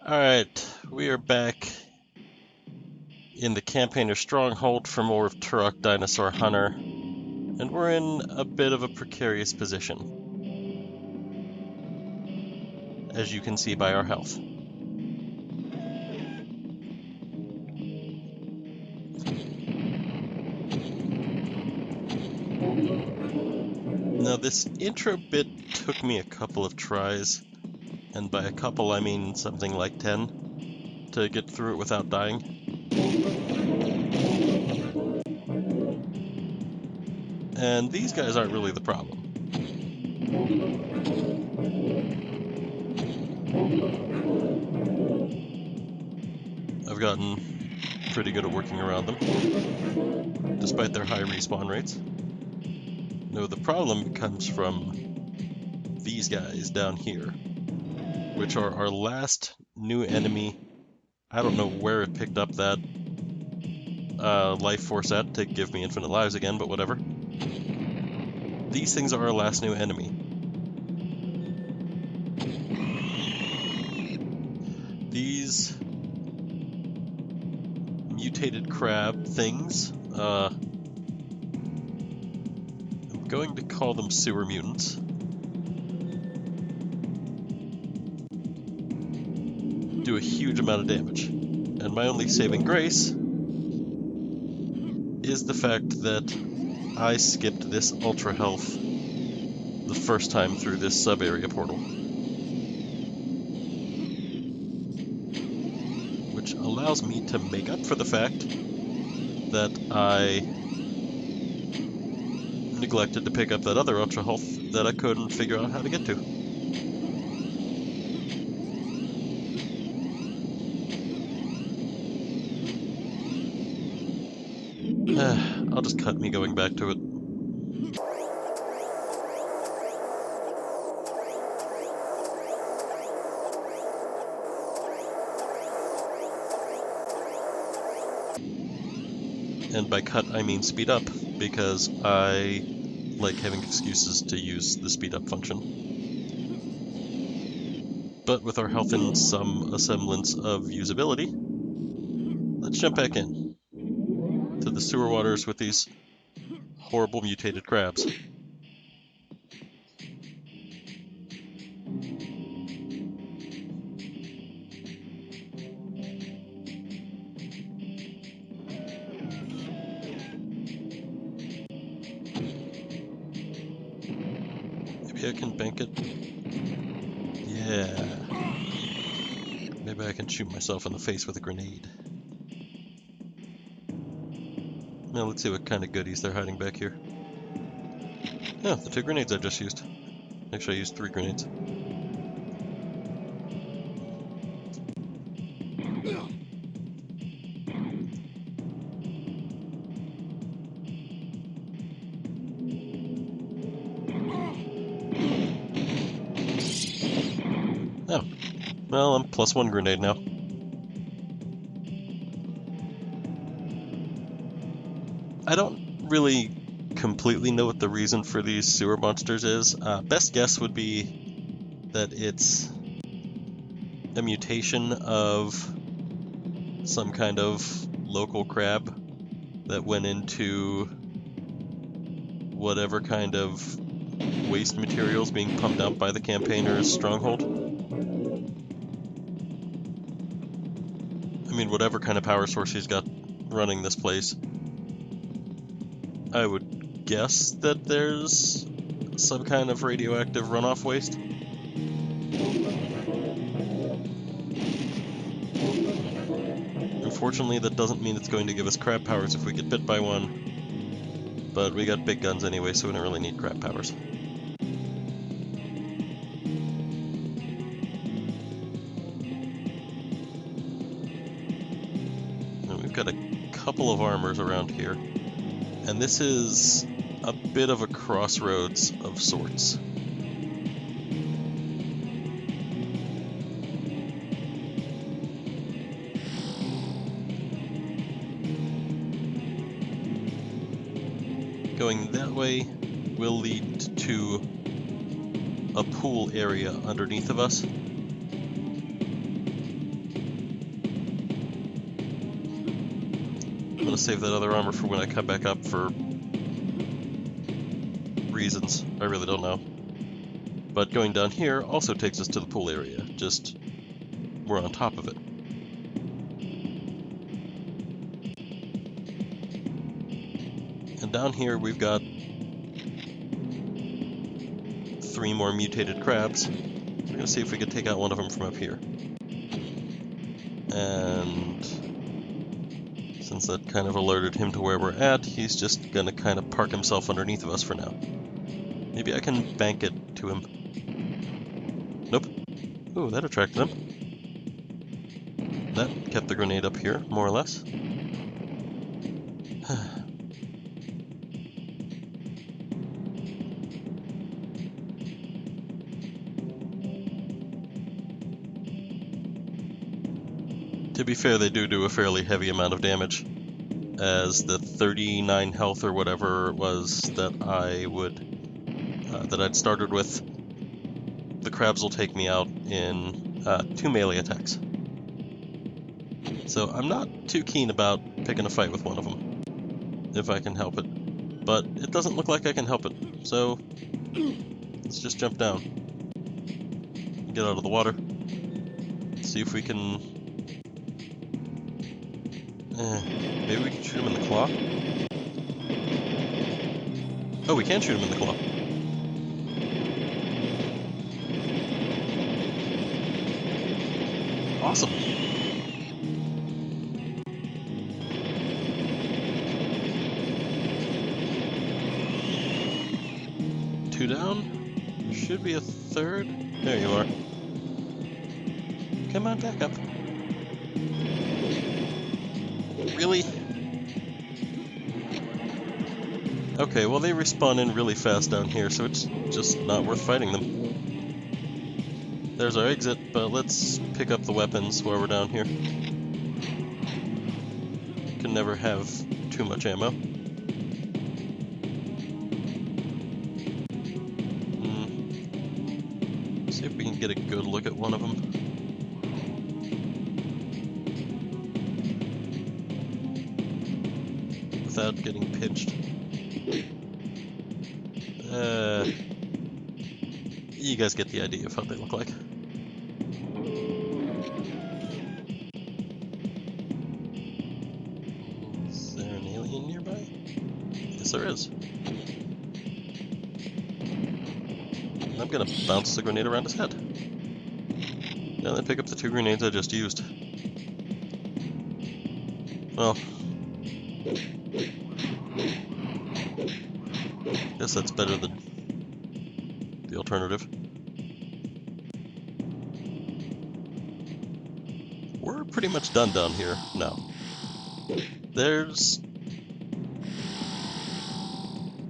Alright, we are back in the Campaigner's Stronghold for more of Turok, Dinosaur Hunter, and we're in a bit of a precarious position, as you can see by our health. Now this intro bit took me a couple of tries, and by a couple I mean something like 10, to get through it without dying. And these guys aren't really the problem. I've gotten pretty good at working around them, despite their high respawn rates. No, the problem comes from these guys down here, which are our last new enemy. I don't know where it picked up that life force at to give me infinite lives again, but whatever. These things are our last new enemy. These mutated crab things, I'm going to call them sewer mutants. Do a huge amount of damage. And my only saving grace is the fact that I skipped this ultra health the first time through this sub-area portal, which allows me to make up for the fact that I neglected to pick up that other ultra health that I couldn't figure out how to get to. I'll just cut me going back to it. And by cut, I mean speed up, because I like having excuses to use the speed up function. But with our health in some semblance of usability, let's jump back in to the sewer waters with these horrible mutated crabs. Maybe I can bank it. Yeah. Maybe I can shoot myself in the face with a grenade. Now let's see what kind of goodies they're hiding back here. Oh, the 2 grenades I just used. Actually, I used 3 grenades. Oh, well, I'm +1 grenade now. I don't really completely know what the reason for these sewer monsters is. Best guess would be that it's a mutation of some kind of local crab that went into whatever kind of waste materials being pumped out by the campaigners' stronghold. I mean, whatever kind of power source he's got running this place, I would guess that there's some kind of radioactive runoff waste. Unfortunately, that doesn't mean it's going to give us crab powers if we get bit by one, but we got big guns anyway, so we don't really need crab powers. And we've got a couple of armors around here, and this is a bit of a crossroads of sorts. Going that way will lead to a pool area underneath of us. to save that other armor for when I come back up for reasons. I really don't know. But going down here also takes us to the pool area, just we're on top of it. And down here we've got 3 more mutated crabs. We're gonna see if we can take out one of them from up here. And since that kind of alerted him to where we're at, he's just gonna kind of park himself underneath of us for now. Maybe I can bank it to him. Nope. Ooh, that attracted him. That kept the grenade up here, more or less. To be fair, they do a fairly heavy amount of damage, as the 39 health or whatever it was that I'd started with. The crabs will take me out in 2 melee attacks. So I'm not too keen about picking a fight with one of them, if I can help it. But it doesn't look like I can help it, so let's just jump down. Get out of the water. See if we can... maybe we can shoot him in the claw? Oh, we can shoot him in the claw. Awesome. Two down. Should be a third. There you are. Come on, back up. Really? Okay, well they respawn in really fast down here, so it's just not worth fighting them. There's our exit, but let's pick up the weapons while we're down here. Can never have too much ammo. See if we can get a good look at one of them. Without getting pinched. You guys get the idea of what they look like. Is there an alien nearby? Yes, there is. I'm gonna bounce the grenade around his head. And then pick up the 2 grenades I just used. Well, guess that's better than the alternative. We're pretty much done down here now. There's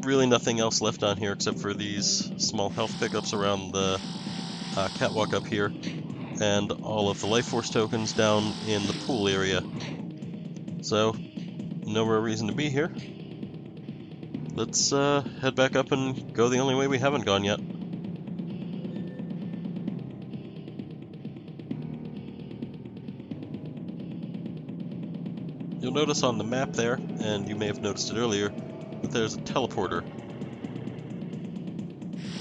really nothing else left down here except for these small health pickups around the catwalk up here, and all of the life force tokens down in the pool area. So, no real reason to be here. Let's head back up and go the only way we haven't gone yet. You'll notice on the map there, and you may have noticed it earlier, that there's a teleporter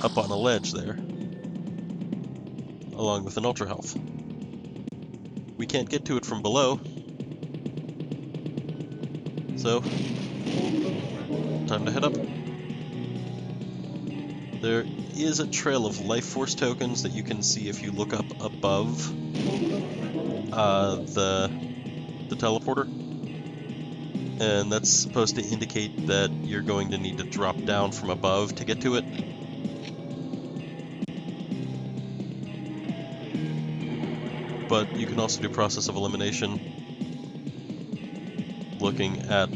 up on a ledge there, along with an ultra health. We can't get to it from below, so time to head up. There is a trail of life force tokens that you can see if you look up above the teleporter. And that's supposed to indicate that you're going to need to drop down from above to get to it. But you can also do process of elimination, looking at...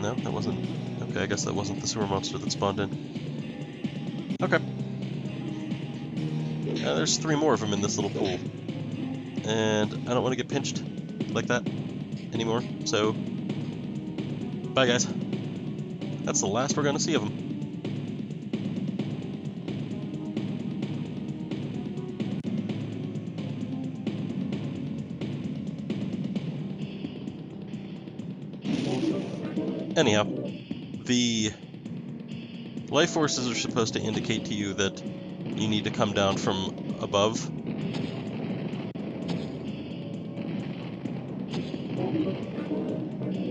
No, that wasn't... Okay, I guess that wasn't the sewer monster that spawned in. Okay. There's 3 more of them in this little pool. And I don't want to get pinched like that anymore, so bye guys. That's the last we're gonna see of them. Anyhow, the life forces are supposed to indicate to you that you need to come down from above.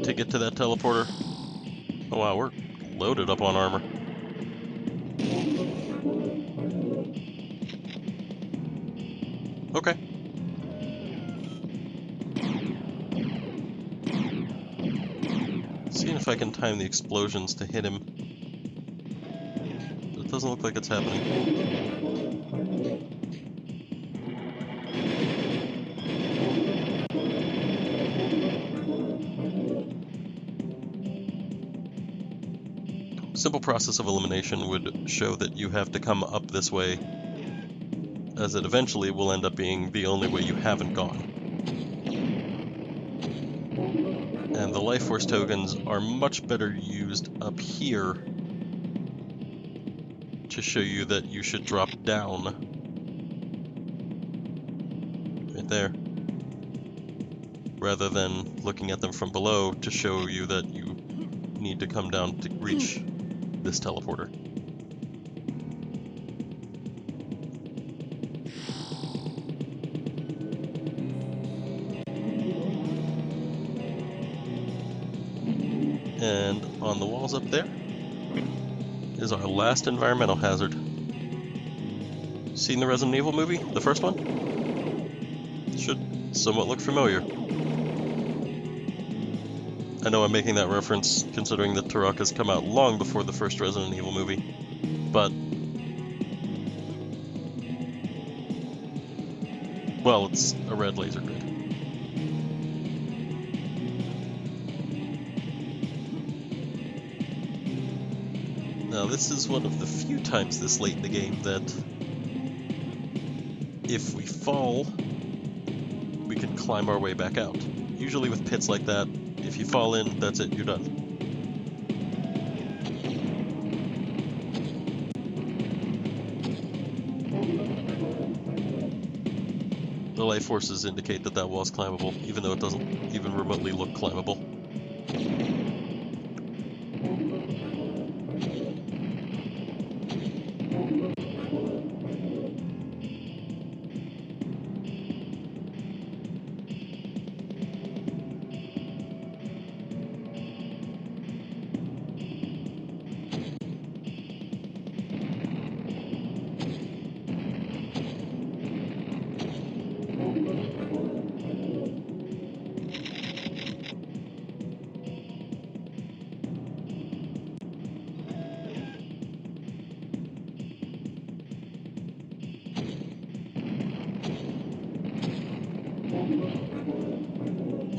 To get to that teleporter. Oh wow, we're loaded up on armor. Okay. Seeing if I can time the explosions to hit him. It doesn't look like it's happening. Simple process of elimination would show that you have to come up this way, as it eventually will end up being the only way you haven't gone. And the life force tokens are much better used up here to show you that you should drop down. Right there. Rather than looking at them from below to show you that you need to come down to reach this teleporter. And on the walls up there is our last environmental hazard. Seen the Resident Evil movie? The first one? Should somewhat look familiar. I know I'm making that reference considering that Turok has come out long before the first Resident Evil movie, but... well, it's a red laser grid. Now this is one of the few times this late in the game that if we fall, we can climb our way back out. Usually with pits like that, if you fall in, that's it, you're done. The life forces indicate that that wall's climbable, even though it doesn't even remotely look climbable.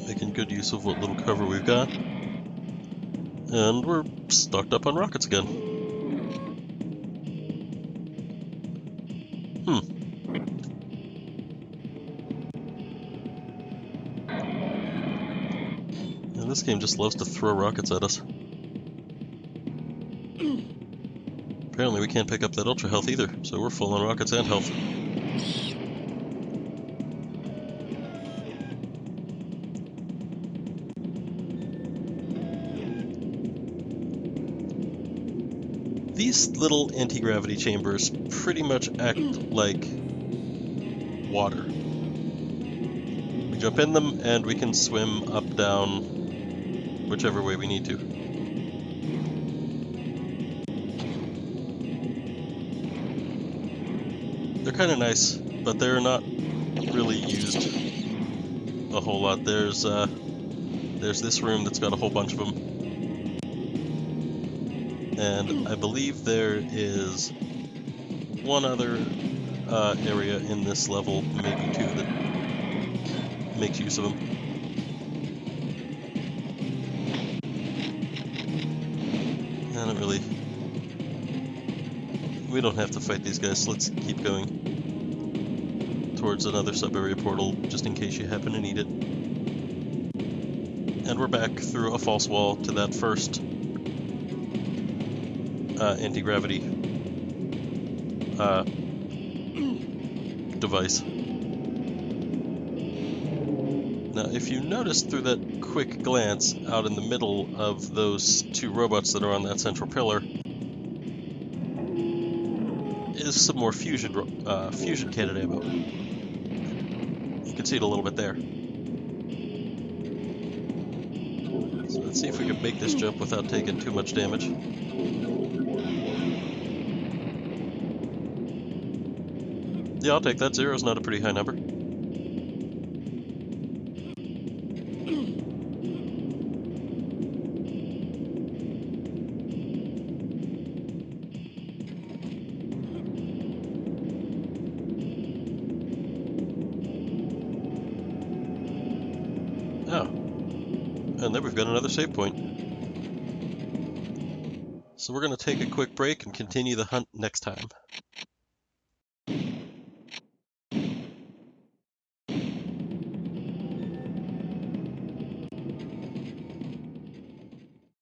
Making good use of what little cover we've got. And we're stocked up on rockets again. And this game just loves to throw rockets at us. Apparently we can't pick up that ultra health either, so we're full on rockets and health. These little anti-gravity chambers pretty much act like water. We jump in them and we can swim up, down, whichever way we need to. They're kind of nice, but they're not really used a whole lot. There's this room that's got a whole bunch of them. And I believe there is one other area in this level, maybe two, that makes use of them. I don't really... we don't have to fight these guys, so let's keep going towards another sub-area portal, just in case you happen to need it. And we're back through a false wall to that first anti-gravity device. Now, if you notice through that quick glance out in the middle of those two robots that are on that central pillar is some more fusion cannon ammo. You can see it a little bit there. So let's see if we can make this jump without taking too much damage. Yeah, I'll take that. Zero's not a pretty high number. Oh, and then we've got another save point. So we're going to take a quick break and continue the hunt next time.